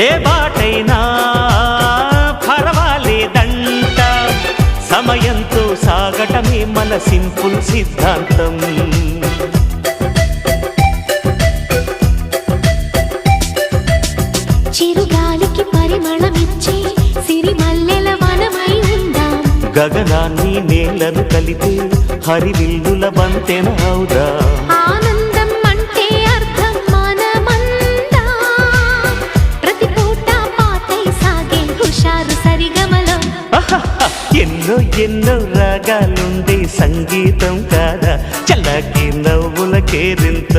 ఏ బాటైనా పర్వాలేదంట, సమయంతో సాగటమే మన సింపుల్ సిద్ధాంతం. చిరుగాలికి పరిమళమిచ్చే సిరిమల్లెల వనమై ఉందాం, గగనాన్ని నేలను కలిపే హరివిల్లుల బంతెన అవుదాం. ఆనందం అంటే అర్థం మనమందా, ప్రతి పూట పాతై సాగే హుషారు సరిగమలో. ఎన్నో ఎన్నో రాగాలుండే సంగీతం కాదా, చల్లకి నవ్వుల కేరింత.